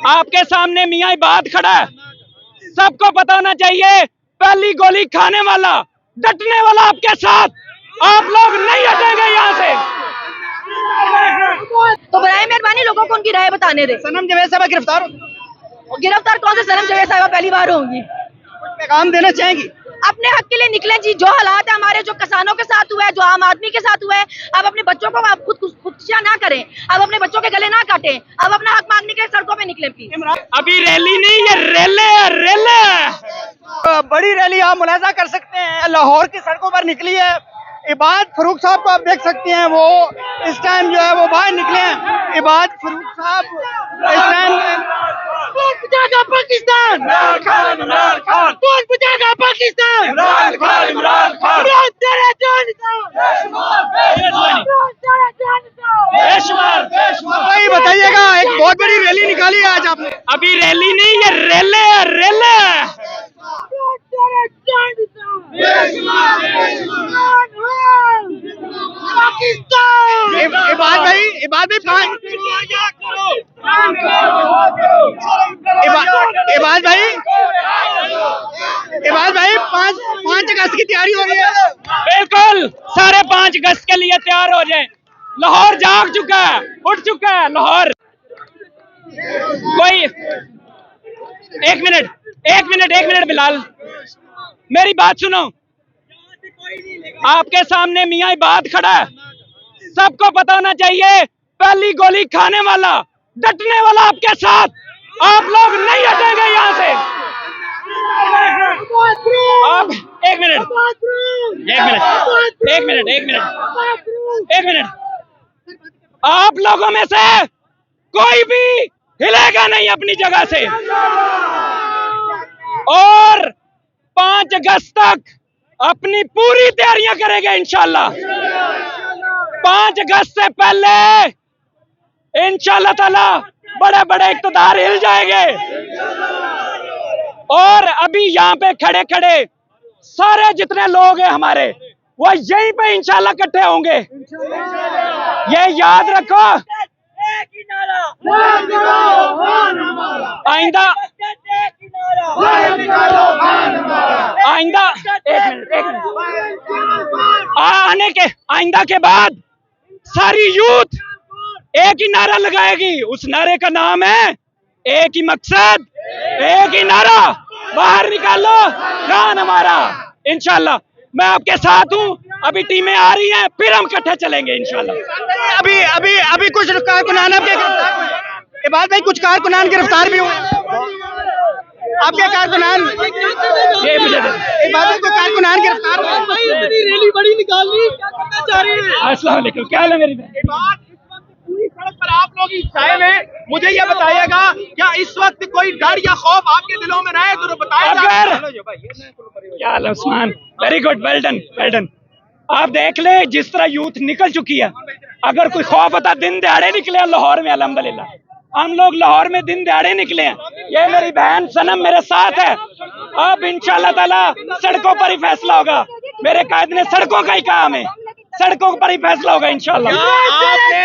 आपके सामने मियाँ इबाद खड़ा है। सबको पता होना चाहिए, पहली गोली खाने वाला, डटने वाला आपके साथ। आप लोग नहीं हटेंगे यहाँ से। तो बराए मेहरबानी लोगों को उनकी राय बताने दे। सनम जवेद साहब गिरफ्तार कौन से सनम जवेद साहब पहली बार होंगी? पैगाम देना चाहेंगी? अपने हक के लिए निकले जी। जो हालात है हमारे, जो किसानों के साथ हुआ है, जो आम आदमी के साथ हुआ है, अब अपने बच्चों को आप खुदकुशियां ना करें, अब अपने बच्चों के गले ना काटें, अब अपना हक मांगने के सड़कों पे निकले प्लीज। अभी रैली नहीं, ये रेले है, रेले। बड़ी रैली आप मुलाजा कर सकते हैं, लाहौर की सड़कों पर निकली है। इबाद फरूक साहब को आप देख सकते हैं, वो इस टाइम जो है वो बाहर निकले हैं। इबाद फरूक साहब इस टाइम पाकिस्तान, इमरान खान, इमरान खान, कौन बचाएगा पाकिस्तान? इमरान खान, इमरान खान, भाई बताइएगा, एक बहुत बड़ी रैली निकाली है आज आपने। अभी रैली नहीं, ये रेले है, रेले। इबाद भाई पाँच अगस्त की तैयारी हो रही है। बिल्कुल, सारे 5 अगस्त के लिए तैयार हो जाए। लाहौर जाग चुका है, उठ चुका है लाहौर। कोई एक मिनट बिलाल, मेरी बात सुनो। आपके सामने मियाँ इबाद खड़ा है। सबको पता होना चाहिए, पहली गोली खाने वाला, डटने वाला आपके साथ। आप लोग नहीं हटेंगे यहाँ से। आप एक मिनट, आप लोगों में से कोई भी हिलेगा नहीं अपनी जगह से। और 5 अगस्त तक अपनी पूरी तैयारियां करेंगे इंशाल्लाह। 5 अगस्त से पहले इंशाल्लाह ताला बड़े बड़े इक़्तिदार हिल जाएंगे। और अभी यहाँ पे खड़े खड़े सारे जितने लोग हैं हमारे, वो यहीं पे इंशाल्लाह इकट्ठे होंगे। ये याद रखो। आइंदा आइंदा के बाद सारी यूथ एक ही नारा लगाएगी। उस नारे का नाम है एक ही मकसद, एक ही नारा, बाहर निकालो खान हमारा। इंशाल्लाह मैं आपके साथ हूँ। अभी टीमें आ रही हैं, फिर हम इकट्ठे चलेंगे इंशाल्लाह। अभी कुछ कारकुनान आपके गिरफ्तार हुए। इबाद भाई, कुछ कारकुनान गिरफ्तार भी हुए। आपके कारकुनान, ये मुझे दे। इबादत को कारकुनान गिरफ्तार हुए। रैली बड़ी निकालनी, क्या करना चाह रही है? अस्सलाम वालेकुम, क्या हाल है मेरी बहन? पूरी सड़क पर आप लोग ही छाए में। मुझे ये बताइएगा, क्या इस वक्त कोई डर या खौफ आपके दिलों में रहे तो बताइए। क्या हाल है Usman? Very good, well done, well done. आप देख ले जिस तरह यूथ निकल चुकी है। अगर कोई खौफ होता, दिन दहाड़े निकले लाहौर में। अल्हम्दुलिल्लाह हम लोग लाहौर में दिन दहाड़े निकले हैं। ये मेरी बहन सनम मेरे साथ है। अब इंशाल्लाह ताला सड़कों पर ही फैसला होगा। मेरे कायद ने सड़कों का ही काम है, सड़कों पर ही फैसला होगा इंशाल्लाह। आपने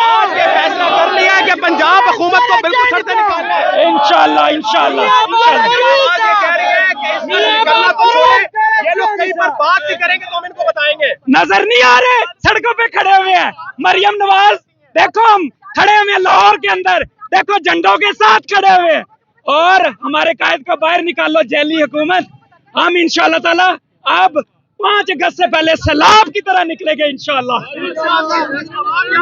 आज ये फैसला कर लिया कि पंजाब हुकूमत को बिल्कुल सड़कें निकालना है। इंशाल्लाह इंशाल्लाह ये लोग कहीं पर बात भी करेंगे तो हम इनको बताएंगे। नजर नहीं आ रहे, सड़कों पे खड़े हुए हैं। मरियम नवाज देखो, हम खड़े हुए हैं लाहौर के अंदर, देखो झंडों के साथ खड़े हुए। और हमारे कायद को बाहर निकालो जैली हुकूमत। हम इंशाल्लाह ताला अब 5 अगस्त से पहले सैलाब की तरह निकलेंगे इंशाल्लाह।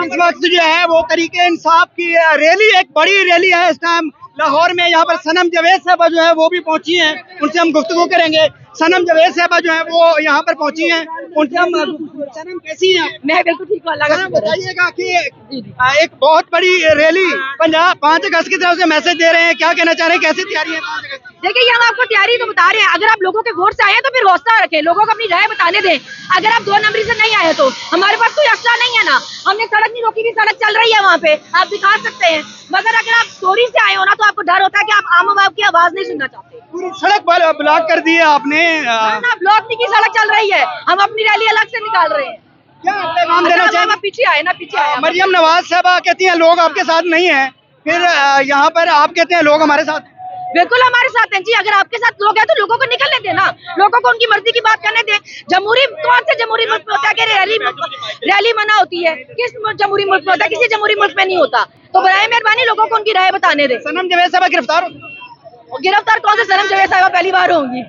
इस वक्त जो है वो तरीके इंसाफ की रैली, एक बड़ी रैली है इस टाइम लाहौर में। यहाँ पर सनम जवेद साहबा जो है वो भी पहुंची हैं, उनसे हम गुफ्तगू करेंगे। सनम जवेद साहबा जो है वो यहाँ पर पहुंची हैं, उनसे हम। सनम कैसी हैं? मैं बिल्कुल ठीक हूँ, अल्लाह का शुक्र है। बताइएगा कि एक बहुत बड़ी रैली पंजाब 5 अगस्त की तरफ से मैसेज दे रहे हैं, क्या कहना चाह रहे हैं, कैसी तैयारी है 5 अगस्त की? देखिए, ये हम आपको तैयारी तो बता रहे हैं। अगर आप लोगों के वोट से आए हैं तो फिर हौसला रखें, लोगों को अपनी राय बताने दें। अगर आप 2 नंबरी से नहीं आए तो हमारे पास कोई असला नहीं है ना, हमने सड़क नहीं रोकी, भी सड़क चल रही है वहाँ पे, आप दिखा सकते हैं। मगर अगर आप चोरी से आए हो ना, तो आपको डर होता है कि आप आम आवाम की आवाज नहीं सुनना चाहते। पूरी सड़क ब्लॉक कर दी है आपने। ना ब्लॉक नहीं की, सड़क चल रही है, हम अपनी रैली अलग से निकाल रहे हैं। क्या पैगाम देना चाहिए? पीछे आए ना, पीछे आए। मरियम नवाज साहबा कहती हैं लोग आपके साथ नहीं हैं, फिर यहाँ पर आप कहते हैं लोग हमारे साथ। बिल्कुल हमारे साथ हैं जी। अगर आपके साथ लोग हैं तो लोगों को निकलने देना, लोगों को उनकी मर्जी की बात करने दें। जमहूरी कौन से जमहूरी मुल्क में होता है कि रैली मना होती है? किस जमहूरी मुल्क में होता है? किसी जमहूरी मुल्क में नहीं होता। तो बराए मेहरबानी लोगों को उनकी राय बताने दें। सनम जवेद साहब गिरफ्तार कौन से सनम जवेद साहब पहली बार होंगी?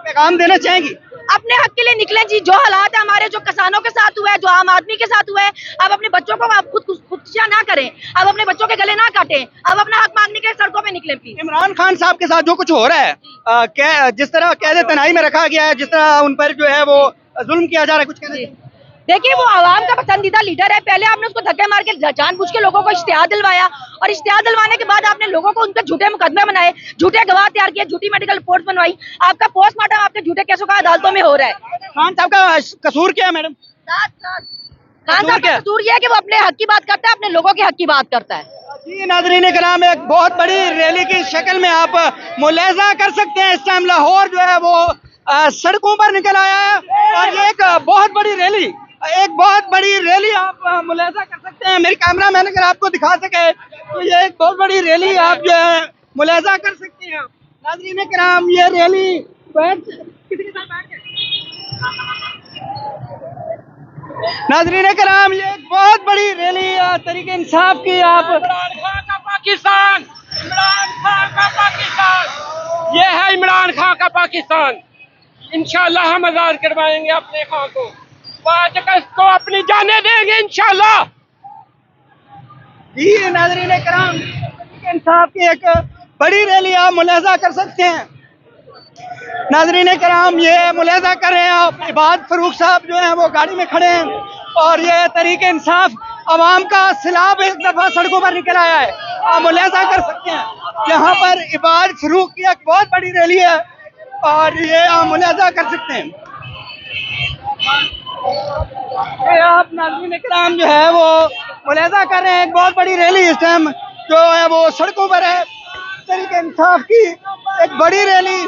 पैगाम देना चाहेंगी? अपने हक के लिए निकले जी। जो हालात है हमारे, जो किसानों के साथ हुआ है, जो आम आदमी के साथ हुआ है, अब अपने बच्चों को आप खुदकुशियां ना करें, अब अपने बच्चों के गले ना काटें, अब अपना हक मांगने के सड़कों पे निकले प्लीज। इमरान खान साहब के साथ जो कुछ हो रहा है, क्या जिस तरह कैद तनाई में रखा गया है, जिस तरह उन पर जो है वो जुल्म किया जा रहा है, कुछ कहना? देखिए वो आवाम का पसंदीदा लीडर है। पहले आपने उसको धक्के मार के जानबूझ के लोगों को इश्तिहार दिलवाया, और इश्तिहार दिलवाने के बाद आपने लोगों को उन पर झूठे मुकदमे बनाए, झूठे गवाह तैयार किए, झूठी मेडिकल रिपोर्ट बनवाई। आपका पोस्टमार्टम आपके झूठे केसों का अदालतों में हो रहा है। खान साहब का कसूर क्या है मैडम? खान साहब का कसूर ये है कि वो अपने हक की बात करता है, अपने लोगों के हक की बात करता है। जी नाज़रीन किराम, एक बहुत बड़ी रैली की शक्ल में आप मुलाहिजा कर सकते हैं। इस टाइम लाहौर जो है वो सड़कों पर निकल आया है, और ये एक बहुत बड़ी रैली आप मुलाहिजा कर सकते हैं। मेरी कैमरा मैन अगर आपको दिखा सके तो ये एक बहुत बड़ी रैली आप जो है मुलाहिजा कर सकते हैं। नाज़रीन किराम, ये रैली नाज़रीन किराम, ये एक बहुत बड़ी रैली तरीके इंसाफ की आप इमरान खान का पाकिस्तान, इमरान खान का पाकिस्तान, ये है इमरान खान का पाकिस्तान। इंशाल्लाह हम आजाद करवाएंगे अपने खान को, 5 अगस्त को अपनी जाने देंगे इंशाल्लाह। जी नाज़रीन किराम, इंसाफ की एक बड़ी रैली आप मुलाहिजा कर सकते हैं। नाज़रीन किराम, ये मुलाहिजा कर रहे हैं आप, इबाद फरूक साहब जो हैं वो गाड़ी में खड़े हैं, और ये तरीके इंसाफ अवाम का सैलाब एक दफ़ा सड़कों पर निकल आया है। आप मुलाहिजा कर सकते हैं यहाँ पर इबाद फरूक की एक बहुत बड़ी रैली है, और ये आप मुलाहिजा कर सकते हैं। ये आप नाज़रीन किराम जो है वो मुलाहिजा कर रहे हैं, एक बहुत बड़ी रैली इस टाइम जो है वो सड़कों पर है। तरीके इंसाफ की एक बड़ी रैली,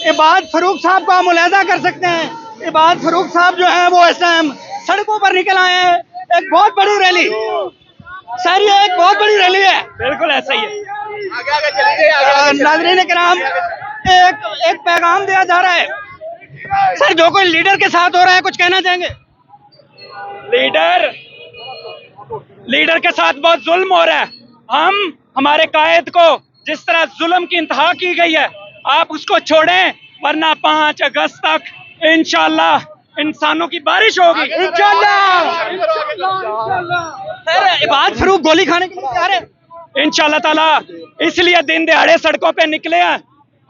इबाद फरूक साहब को आप मुलाहिजा कर सकते हैं। इबाद फरूक साहब जो है वो इस टाइम सड़कों पर निकल आए हैं, एक बहुत बड़ी रैली। सर ये एक बहुत बड़ी रैली है। बिल्कुल ऐसा ही है। नाज़रीन किराम, एक पैगाम दिया जा रहा है। सर जो कोई लीडर के साथ हो रहा है, कुछ कहना चाहेंगे? लीडर के साथ बहुत जुल्म हो रहा है। हम हमारे कायद को जिस तरह जुल्म की इंतहा की गई है, आप उसको छोड़ें, वरना 5 अगस्त तक इंशाल्लाह इंसानों की बारिश होगी इंशाल्लाह। सर इबाद फरूक गोली खाने के लिए तैयार है इंशाल्लाह ताला, इसलिए दिन दिहाड़े सड़कों पे निकले हैं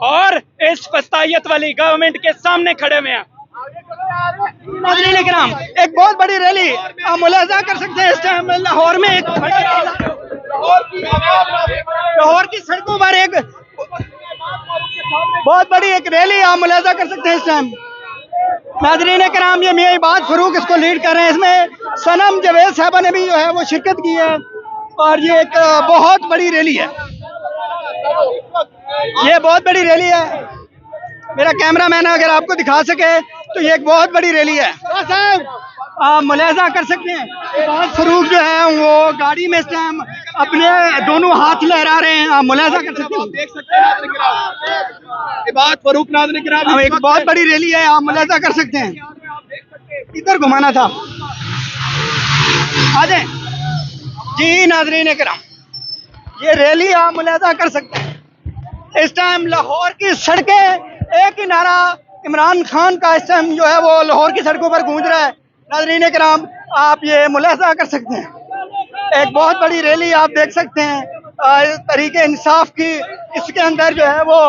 और इस फस्तायत वाली गवर्नमेंट के सामने खड़े हुए हैं। नाज़रीन किराम, एक बहुत बड़ी रैली आप मुलाहिजा कर सकते हैं। इस टाइम लाहौर में लाहौर की सड़कों पर एक बहुत बड़ी एक रैली आप मुलाहिजा कर सकते हैं इस टाइम। नाज़रीन किराम, ये मियां इबाद फरूक इसको लीड कर रहे हैं। इसमें सनम जवेद साहबा ने भी जो है वो शिरकत की है, और ये एक बहुत बड़ी रैली है। ये बहुत बड़ी रैली है। मेरा कैमरा मैन अगर आपको दिखा सके तो ये एक बहुत बड़ी रैली है। आप मुलाहिजा कर सकते हैं, इबाद फरूक जो है वो गाड़ी में इस टाइम अपने दोनों हाथ लहरा रहे हैं। आप मुलाहिजा कर सकते हैं, देख सकते हैं इबाद फरूक नाज़रीन किराम, एक बहुत बड़ी रैली है। आप मुलाहिजा कर सकते हैं। इधर घुमाना था, आ जाए जी। नाज़रीन किराम, ये रैली आप मुलाहिजा कर सकते हैं। इस टाइम लाहौर की सड़कें एक ही नारा इमरान खान का इस टाइम जो है वो लाहौर की सड़कों पर गूंज रहा है। नाज़रीन किराम, आप ये मुलाहिजा कर सकते हैं, एक बहुत बड़ी रैली आप देख सकते हैं तरीके इंसाफ की। इसके अंदर जो है वो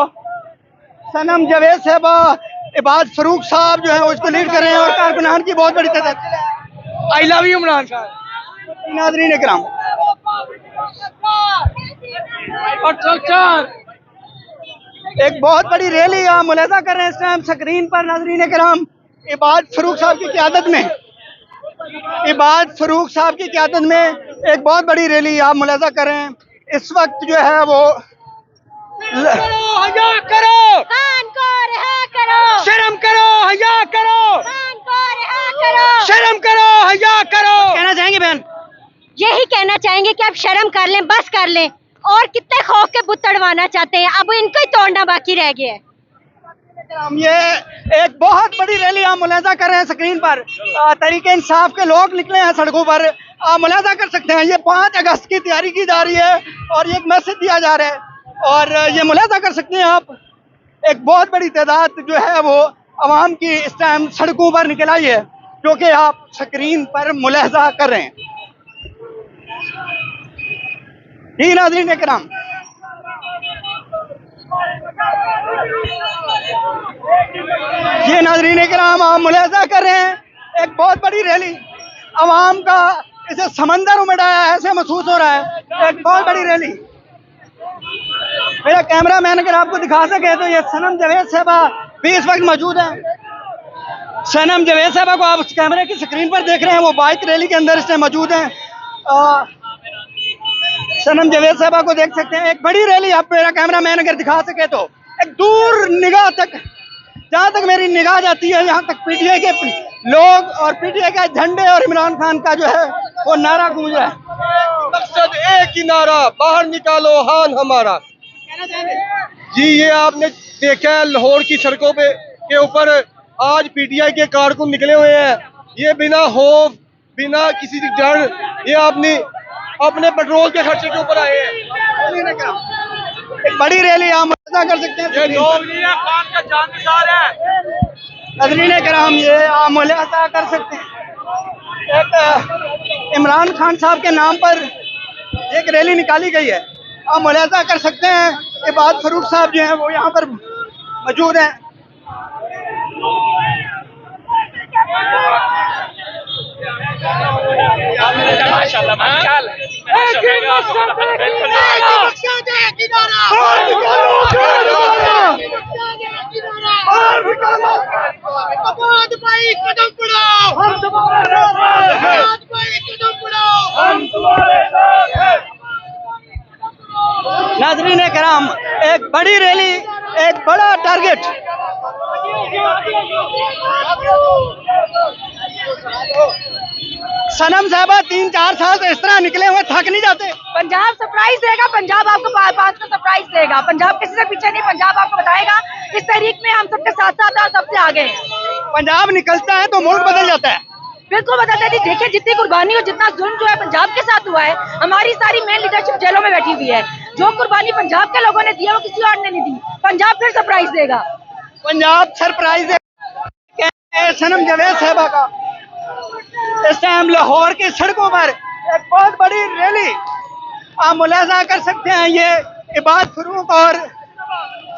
सनम जवेद साहबा, इबाद फरूक साहब जो है उसको लीड कर रहे हैं, और कारकुनान की बहुत बड़ी तादाद। I love you Imran Khan. नाज़रीन किराम, एक बहुत बड़ी रैली आप मुलाहिजा कर रहे हैं इस टाइम स्क्रीन पर। नाज़रीन किराम, इबाद फरूक साहब की क़यादत में, इबाद फरूक साहब की क़यादत में एक बहुत बड़ी रैली आप मुलाहिजा कर रहे हैं। इस वक्त जो है वो हया करो, खान को रिहा करो, शर्म करो, हया करो, खान को रिहा करो, शर्म करो, हया करो। कहना चाहेंगे बहन? यही कहना चाहेंगे कि आप शर्म कर लें, बस कर लें। और कितने खौफ के बुत तड़वाना चाहते हैं, अब इनको ही तोड़ना बाकी रह गया है। हम ये एक बहुत बड़ी रैली आप मुलाजा कर रहे हैं स्क्रीन पर। तरीके इंसाफ के लोग निकले हैं सड़कों पर, आप मुलाजा कर सकते हैं। ये 5 अगस्त की तैयारी की जा रही है और ये एक मैसेज दिया जा रहा है और ये मुलाजा कर सकते हैं आप। एक बहुत बड़ी तादाद जो है वो आवाम की इस टाइम सड़कों पर निकल आई है, जो कि आप स्क्रीन पर मुलाजा कर रहे हैं। जी नाज़रीन इकराम, ये नाज़रीन इकराम आप मुलाजा कर रहे हैं एक बहुत बड़ी रैली आवाम का, इसे समंदर उमड़ा है ऐसे महसूस हो रहा है। एक बहुत बड़ी रैली। मेरा कैमरा मैन अगर आपको दिखा सके तो ये सनम जवेद साहबा भी इस वक्त मौजूद है। सनम जवेद साहबा को आप उस कैमरे की स्क्रीन पर देख रहे हैं, वो बाइक रैली के अंदर इसमें मौजूद हैं। सनम जवेद साहबा को देख सकते हैं। एक बड़ी रैली आप मेरा कैमरा मैन अगर दिखा सके तो एक दूर निगाह तक, जहाँ तक मेरी निगाह जाती है यहाँ तक पीटीआई के लोग और पीटीआई का झंडे और इमरान खान का जो है वो नारा गूंज रहा है। मकसद एक ही नारा, बाहर निकालो हान हमारा। जी ये आपने देखा है लाहौर की सड़कों पे के ऊपर आज पीटीआई के कारकुन निकले हुए हैं। ये बिना खौफ, बिना किसी डर, ये अपने पेट्रोल के खर्चे के ऊपर आए हैं। एक बड़ी रैली आप मुलाजा कर सकते हैं। खान का जानसार है। नाज़रीन कराम, ये आप मुलाजा कर सकते हैं। एक इमरान खान साहब के नाम पर एक रैली निकाली गई है, आप मुलाजा कर सकते हैं। इबाद फरूक साहब जो हैं वो यहाँ पर मौजूद हैं। माशाल्लाह माशाल्लाह। नाज़रीन कराम, एक बड़ी रैली, एक बड़ा टारगेट। सनम साहबा 3-4 साल से इस तरह निकले हुए, थक नहीं जाते। पंजाब सरप्राइज देगा, पंजाब आपको 5 का सरप्राइज देगा। पंजाब किसी से पीछे नहीं, पंजाब आपको बताएगा इस तारीख में हम सबके साथ साथ और सबसे आगे हैं। पंजाब निकलता है तो मुल्क बदल जाता है। बिल्कुल बताते हैं। देखिए जितनी कुर्बानी और जितना जुल्म जो है पंजाब के साथ हुआ है, हमारी सारी मेन लीडरशिप जेलों में बैठी हुई है। जो कुर्बानी पंजाब के लोगों ने दी है वो किसी और ने नहीं दी। पंजाब फिर सरप्राइज देगा। पंजाब सरप्राइज है सनम जवेद साहबा का। इस टाइम लाहौर की सड़कों पर एक बहुत बड़ी रैली आप मुलाजा कर सकते हैं। ये इबाद फरूक और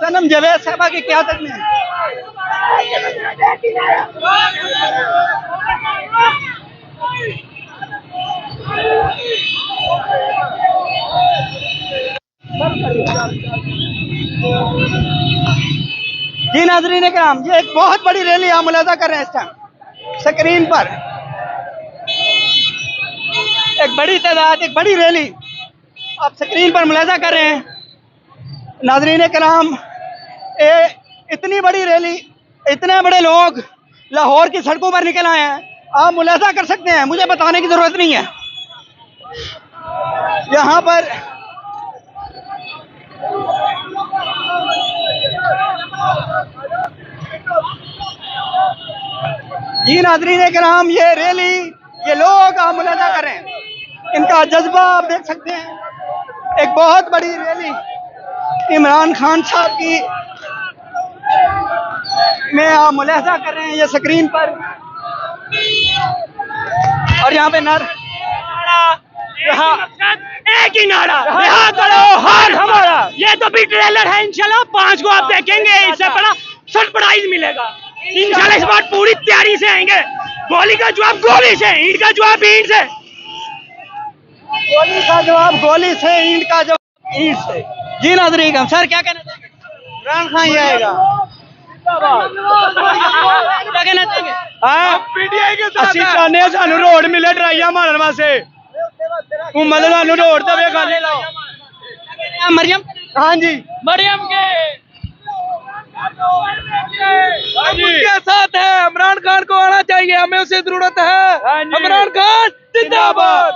सनम जवेद साहबा की क़यादत में। जी नाज़रीन इकराम, ये एक बहुत बड़ी रैली आप मुलाजा कर रहे हैं इस टाइम स्क्रीन पर। एक बड़ी तादाद, एक बड़ी रैली आप स्क्रीन पर मुलाजा कर रहे हैं। नाज़रीन इकराम, इतनी बड़ी रैली, इतने बड़े लोग लाहौर की सड़कों पर निकल आए हैं, आप मुलाजा कर सकते हैं। मुझे बताने की जरूरत नहीं है। यहाँ पर जी नाज़रीन कराम, ये रैली, ये लोग आप मुलाजा कर रहे हैं, इनका जज्बा आप देख सकते हैं। एक बहुत बड़ी रैली इमरान खान साहब की में आप मुलाजा कर रहे हैं ये स्क्रीन पर। और यहाँ पे एक ही नारा, यहाँ करो हार हमारा। ये तो भी ट्रेलर है, इंशाल्लाह 5 को आप देखेंगे, इससे बड़ा सरप्राइज मिलेगा इंशाल्लाह। इस बार पूरी तैयारी से आएंगे। गोली का जवाब गोली से, ईंट का जवाब ईंट से। गोली का जवाब गोली से, ईंट का जवाब ईंट से। जी नाज़रीन, सर क्या कहना चाहेंगे? इमरान खान ही आएगा। क्या कहना चाहेंगे? पीटीआई के साथ ਅਸੀਂ ਚਾਹੁੰਦੇ ਹਾਂ ਸਾਨੂੰ ਰੋਡ ਮਿਲੇ ਡਰਾਈਆਂ ਮਾਰਨ ਵਾਸਤੇ। ਘੁੰਮਣ ਦੇ ਸਾਨੂੰ ਰੋਡ ਦਵੇ ਖਾਲੀ ਲਾਓ। मरियम, हाँ जी, मरियम के उसके साथ है। इमरान खान को आना चाहिए, हमें उसे जरूरत है। इमरान खान जिंदाबाद।